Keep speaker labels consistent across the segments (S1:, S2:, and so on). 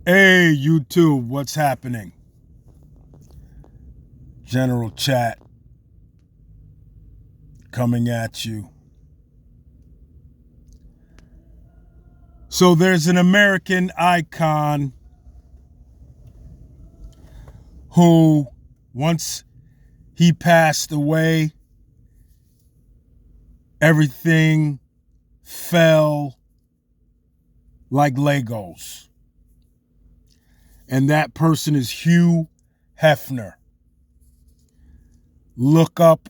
S1: Hey, YouTube, what's happening? General Chat coming at you. So there's an American icon who, once he passed away, everything fell like Legos. And that person is Hugh Heffner. Look up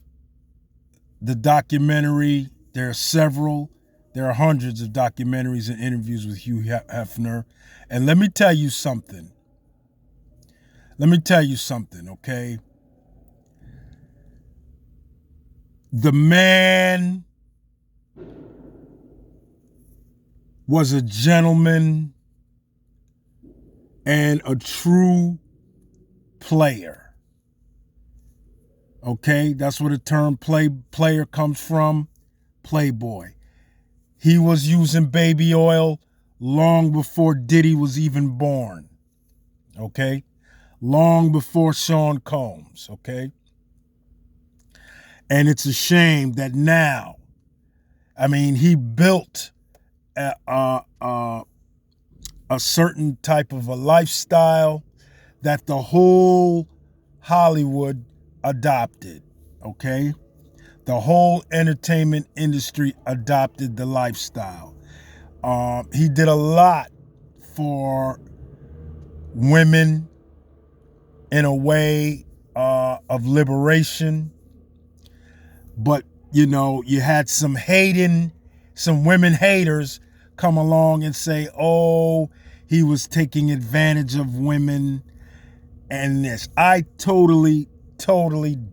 S1: the documentary. There are several. There are hundreds of documentaries and interviews with Hugh Heffner. And let me tell you something. Okay? The man was a gentleman and a true player. Okay? That's where the term player comes from. Playboy. He was using baby oil long before Diddy was even born. Okay? Long before Sean Combs. Okay? And it's a shame that now, he built a certain type of a lifestyle that the whole Hollywood adopted, okay? The whole entertainment industry adopted the lifestyle. He did a lot for women in a way of liberation. But, you had some women haters come along and say, oh, he was taking advantage of women and this. I totally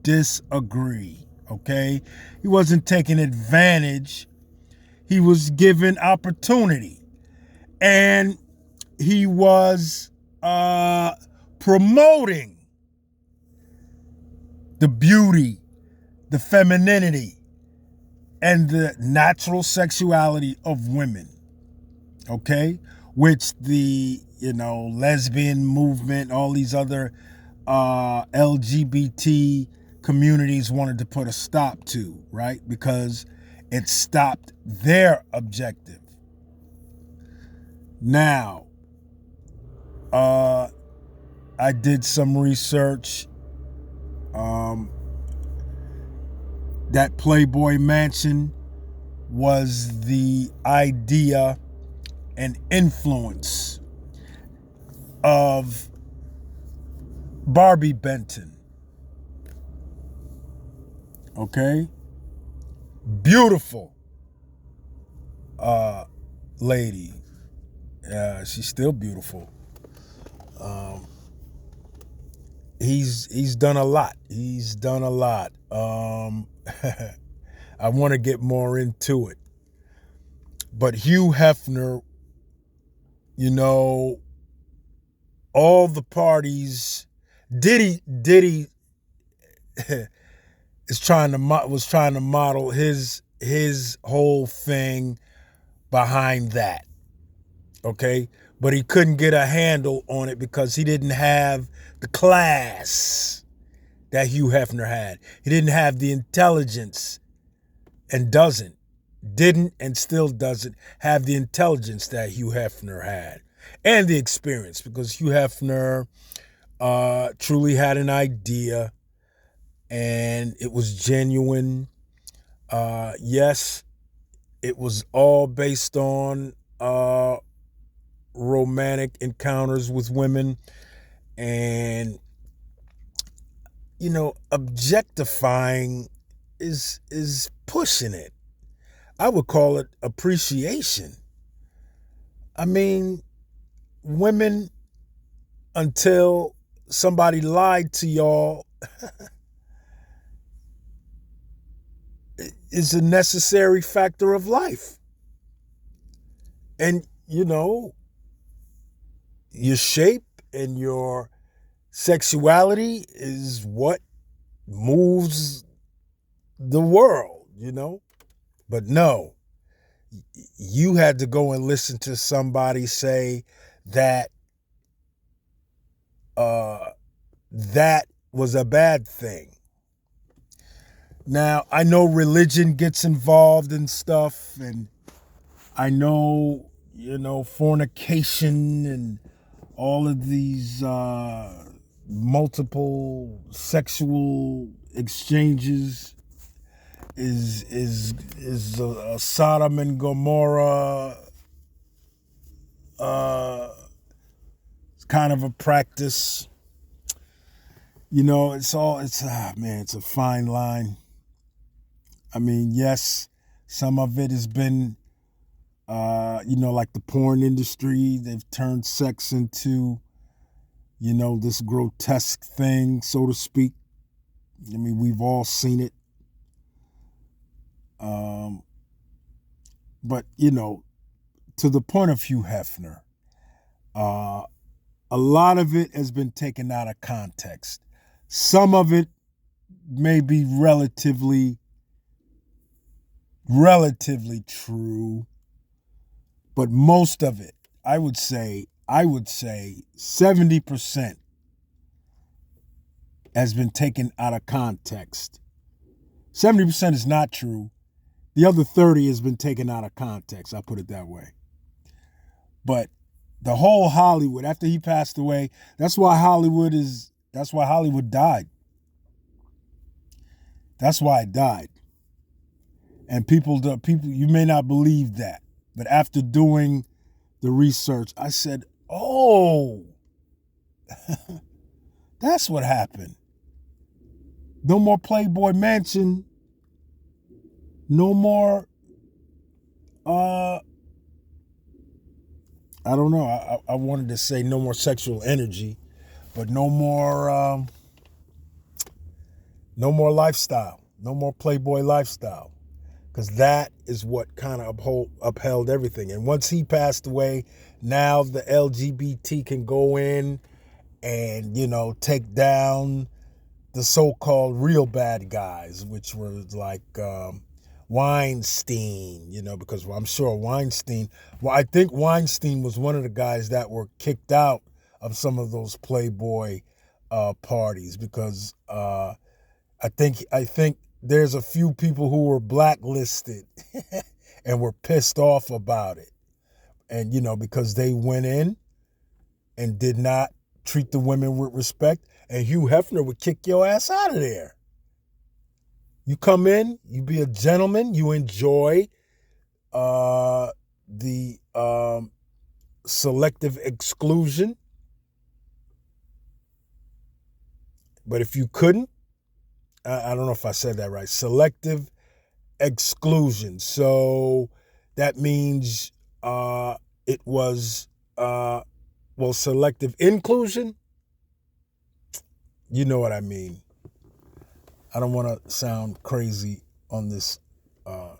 S1: disagree, okay? He wasn't taking advantage. He was given opportunity. And he was promoting the beauty, the femininity, and the natural sexuality of women, okay? Which the, lesbian movement, all these other LGBT communities wanted to put a stop to, right? Because it stopped their objective. Now, I did some research. That Playboy Mansion was the idea and influence of Barbie Benton. Okay? Beautiful lady. She's still beautiful. He's done a lot. I want to get more into it. But Hugh Hefner, all the parties, Diddy was trying to model his whole thing behind that. Okay? But he couldn't get a handle on it because he didn't have the class that Hugh Hefner had. He didn't have the intelligence and didn't and still doesn't have the intelligence that Hugh Hefner had and the experience, because Hugh Hefner truly had an idea and it was genuine. Yes, it was all based on romantic encounters with women and, objectifying is pushing it. I would call it appreciation. Women, until somebody lied to y'all, is a necessary factor of life. And, your shape and your sexuality is what moves the world, But no, you had to go and listen to somebody say that that was a bad thing. Now, I know religion gets involved in stuff, and I know, fornication and all of these multiple sexual exchanges is a Sodom and Gomorrah kind of a practice. It's a fine line. I mean, yes, some of it has been, like the porn industry. They've turned sex into, this grotesque thing, so to speak. I mean, we've all seen it. But, to the point of Hugh Heffner, a lot of it has been taken out of context. Some of it may be relatively true, but most of it, I would say 70% has been taken out of context. 70% is not true. The other 30 has been taken out of context. I'll put it that way. But the whole Hollywood, after he passed away, that's why Hollywood died. That's why it died. And people, you may not believe that, but after doing the research, I said, oh, that's what happened. No more Playboy Mansion. No more, I don't know. I wanted to say no more sexual energy, but no more lifestyle. No more Playboy lifestyle. Because that is what kind of upheld everything. And once he passed away, now the LGBT can go in and, take down the so-called real bad guys, which were like Weinstein, because I'm sure I think Weinstein was one of the guys that were kicked out of some of those Playboy parties because I think there's a few people who were blacklisted and were pissed off about it. And, because they went in and did not treat the women with respect, and Hugh Heffner would kick your ass out of there. You come in, you be a gentleman, you enjoy the selective exclusion. But if you couldn't, I don't know if I said that right, selective exclusion. So that means it was, selective inclusion. You know what I mean. I don't want to sound crazy on this on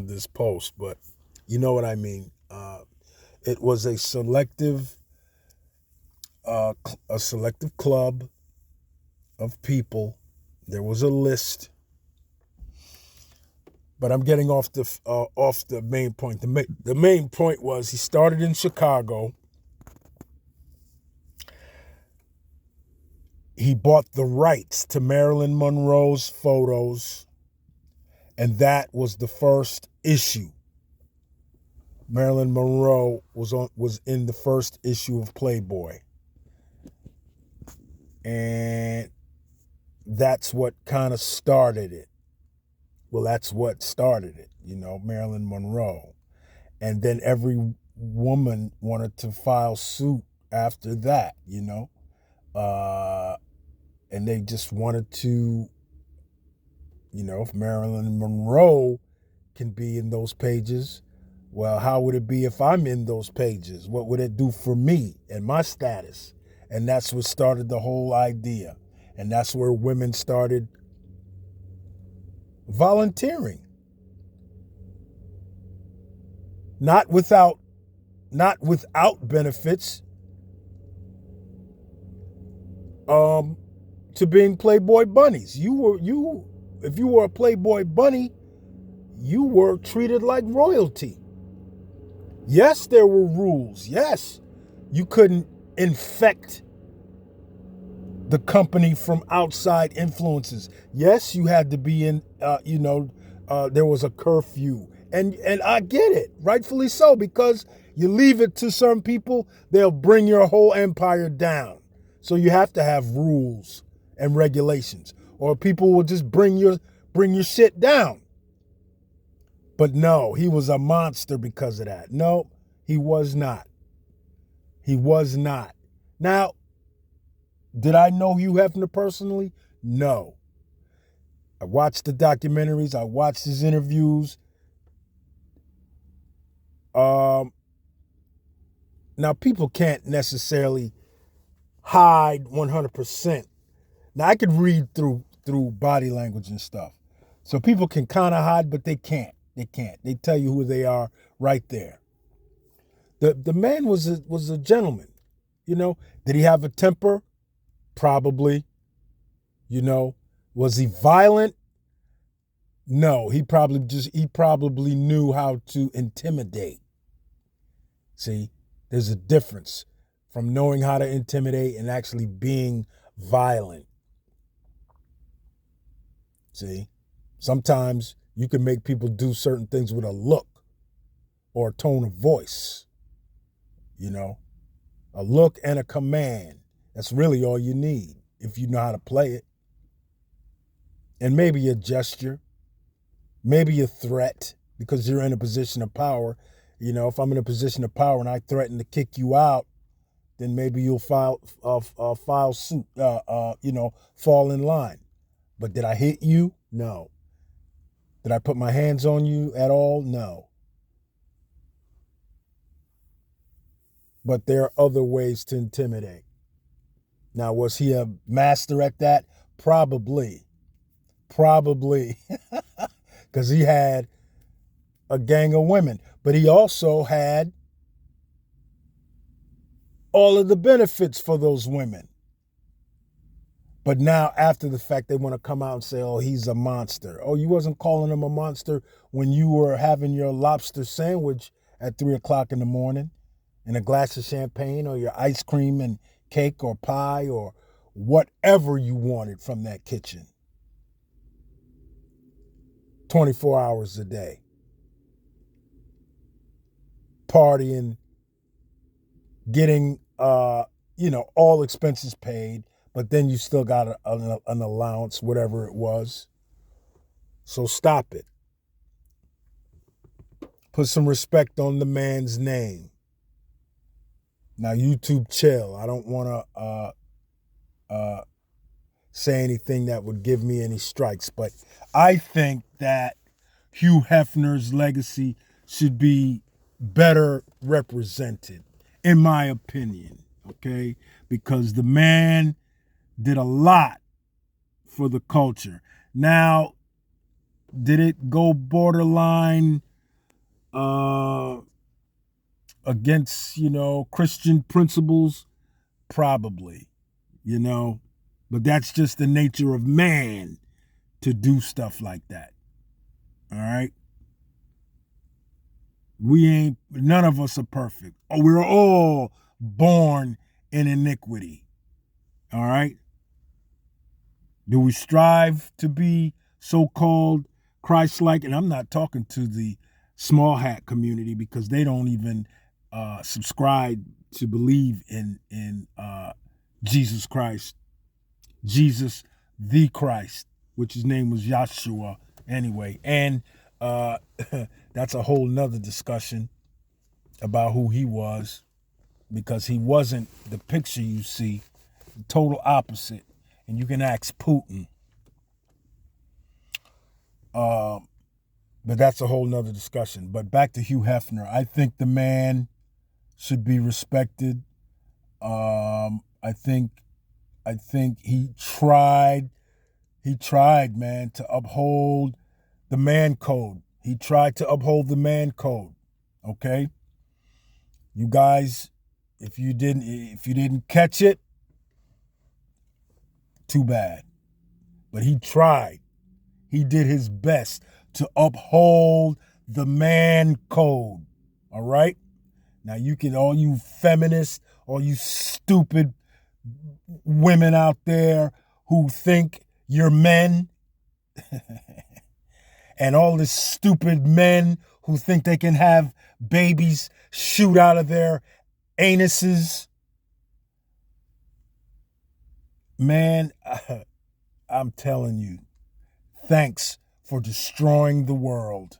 S1: this post, but you know what I mean. It was a selective club of people. There was a list, but I'm getting off the main point. The main point was he started in Chicago. He bought the rights to Marilyn Monroe's photos, and that was the first issue. Marilyn Monroe was in the first issue of Playboy. And that's what kind of started it. Well, that's what started it, Marilyn Monroe. And then every woman wanted to file suit after that, and they just wanted to, if Marilyn Monroe can be in those pages, well, how would it be if I'm in those pages? What would it do for me and my status? And that's what started the whole idea. And that's where women started volunteering. Not without benefits. To being Playboy bunnies. If you were a Playboy bunny, you were treated like royalty. Yes, there were rules. Yes, you couldn't infect the company from outside influences. Yes, you had to be in, there was a curfew. And I get it, rightfully so, because you leave it to certain people, they'll bring your whole empire down. So you have to have rules and regulations, or people will just bring your shit down. But no, he was a monster because of that. No, he was not. He was not. Now, did I know Hugh Heffner personally? No. I watched the documentaries. I watched his interviews. Now, people can't necessarily hide 100%. Now, I could read through body language and stuff. So people can kind of hide, but they can't. They can't. They tell you who they are right there. The man was a gentleman. Did he have a temper? Probably. Was he violent? No, he probably knew how to intimidate. See, there's a difference from knowing how to intimidate and actually being violent. See, sometimes you can make people do certain things with a look or a tone of voice. A look and a command. That's really all you need if you know how to play it. And maybe a gesture, maybe a threat, because you're in a position of power. If I'm in a position of power and I threaten to kick you out, then maybe you'll file suit, fall in line. But did I hit you? No. Did I put my hands on you at all? No. But there are other ways to intimidate. Now, was he a master at that? Probably. Because he had a gang of women. But he also had all of the benefits for those women. But now, after the fact, they want to come out and say, oh, he's a monster. Oh, you wasn't calling him a monster when you were having your lobster sandwich at 3 o'clock in the morning and a glass of champagne, or your ice cream and cake or pie or whatever you wanted from that kitchen. 24 hours a day. Partying, getting, all expenses paid, but then you still got an allowance, whatever it was. So stop it. Put some respect on the man's name. Now, YouTube chill. I don't want to say anything that would give me any strikes, but I think that Hugh Hefner's legacy should be better represented, in my opinion, okay? Because the man did a lot for the culture. Now, did it go borderline against, Christian principles? Probably, but that's just the nature of man to do stuff like that. All right. None of us are perfect. We're all born in iniquity. All right. Do we strive to be so-called Christ-like? And I'm not talking to the small hat community, because they don't even subscribe to believe in Jesus Christ, Jesus the Christ, which his name was Yahshua anyway. And that's a whole nother discussion about who he was, because he wasn't the picture you see, the total opposite. And you can ask Putin. But that's a whole nother discussion. But back to Hugh Heffner. I think the man should be respected. I think he tried, man, to uphold the man code. He tried to uphold the man code. Okay? You guys, if you didn't catch it, too bad. But he tried. He did his best to uphold the man code. All right? Now, all you feminists, all you stupid stupid women out there who think you're men, and all the stupid men who think they can have babies shoot out of their anuses. Man, I'm telling you, thanks for destroying the world.